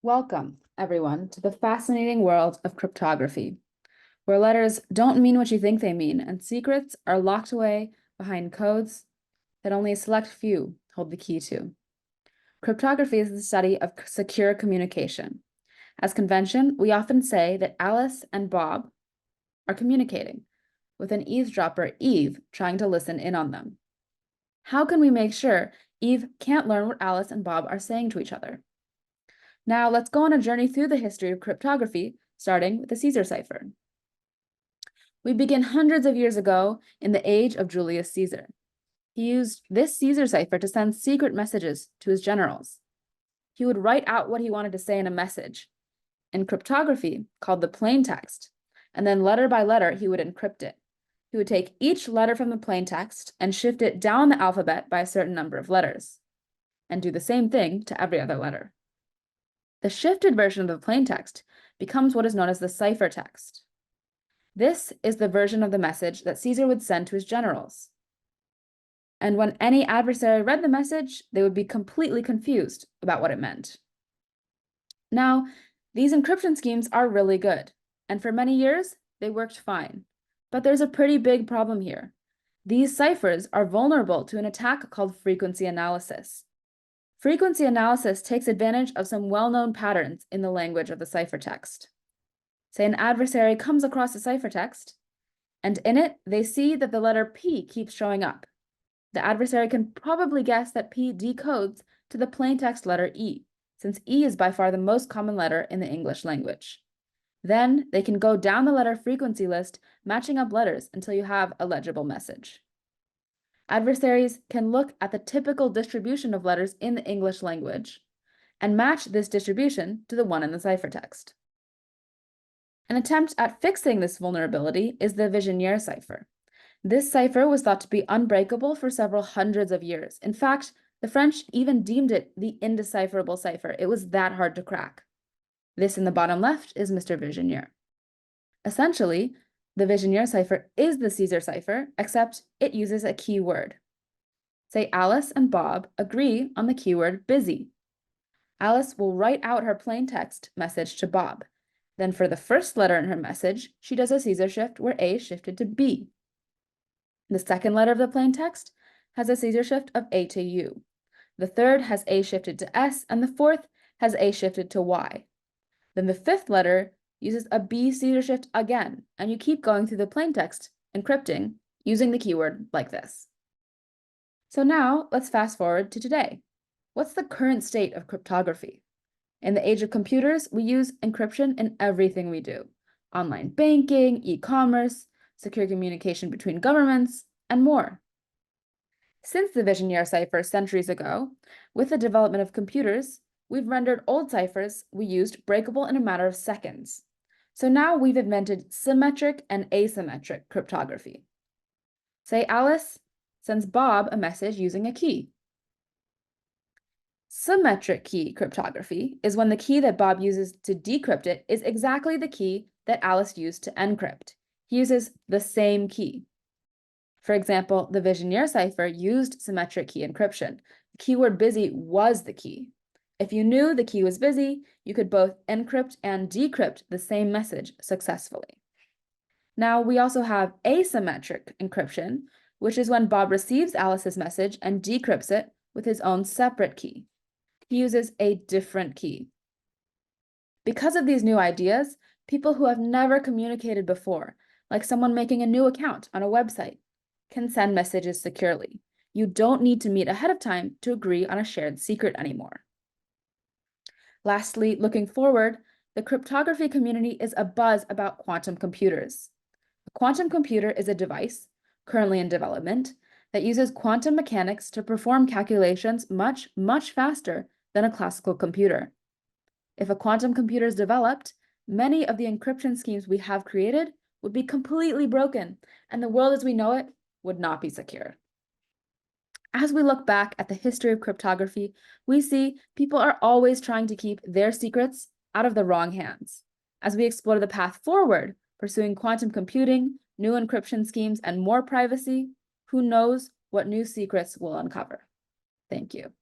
Welcome, everyone, to the fascinating world of cryptography, where letters don't mean what you think they mean, and secrets are locked away behind codes that only a select few hold the key to. Cryptography is the study of secure communication. As convention, we often say that Alice and Bob are communicating, with an eavesdropper, Eve, trying to listen in on them. How can we make sure Eve can't learn what Alice and Bob are saying to each other? Now, let's go on a journey through the history of cryptography, starting with the Caesar cipher. We begin hundreds of years ago in the age of Julius Caesar. He used this Caesar cipher to send secret messages to his generals. He would write out what he wanted to say in a message, in cryptography called the plain text, and then letter by letter he would encrypt it. He would take each letter from the plain text and shift it down the alphabet by a certain number of letters, and do the same thing to every other letter. The shifted version of the plain text becomes what is known as the ciphertext. This is the version of the message that Caesar would send to his generals. And when any adversary read the message, they would be completely confused about what it meant. Now, these encryption schemes are really good, and for many years, they worked fine. But there's a pretty big problem here. These ciphers are vulnerable to an attack called frequency analysis. Frequency analysis takes advantage of some well-known patterns in the language of the ciphertext. Say an adversary comes across a ciphertext, and in it, they see that the letter P keeps showing up. The adversary can probably guess that P decodes to the plaintext letter E, since E is by far the most common letter in the English language. Then they can go down the letter frequency list, matching up letters until you have a legible message. Adversaries can look at the typical distribution of letters in the English language and match this distribution to the one in the ciphertext. An attempt at fixing this vulnerability is the Vigenère cipher. This cipher was thought to be unbreakable for several hundreds of years. In fact, the French even deemed it the indecipherable cipher. It was that hard to crack. This in the bottom left is Mr. Vigenère. Essentially, the Vigenère cipher is the Caesar cipher, except it uses a keyword. Say Alice and Bob agree on the keyword busy. Alice will write out her plain text message to Bob. Then for the first letter in her message, she does a Caesar shift where A shifted to B. The second letter of the plain text has a Caesar shift of A to U. The third has A shifted to S, and the fourth has A shifted to Y. Then the fifth letter uses a B Caesar shift again, and you keep going through the plaintext, encrypting, using the keyword like this. So now let's fast forward to today. What's the current state of cryptography? In the age of computers, we use encryption in everything we do: online banking, e-commerce, secure communication between governments, and more. Since the Vigenère cipher centuries ago, with the development of computers, we've rendered old ciphers we used breakable in a matter of seconds. So now we've invented symmetric and asymmetric cryptography. Say Alice sends Bob a message using a key. Symmetric key cryptography is when the key that Bob uses to decrypt it is exactly the key that Alice used to encrypt. He uses the same key. For example, the Vigenère cipher used symmetric key encryption. The keyword busy was the key. If you knew the key was busy, you could both encrypt and decrypt the same message successfully. Now, we also have asymmetric encryption, which is when Bob receives Alice's message and decrypts it with his own separate key. He uses a different key. Because of these new ideas, people who have never communicated before, like someone making a new account on a website, can send messages securely. You don't need to meet ahead of time to agree on a shared secret anymore. Lastly, looking forward, the cryptography community is abuzz about quantum computers. A quantum computer is a device, currently in development, that uses quantum mechanics to perform calculations much, much faster than a classical computer. If a quantum computer is developed, many of the encryption schemes we have created would be completely broken, and the world as we know it would not be secure. As we look back at the history of cryptography, we see people are always trying to keep their secrets out of the wrong hands. As we explore the path forward, pursuing quantum computing, new encryption schemes, and more privacy, who knows what new secrets we'll uncover. Thank you.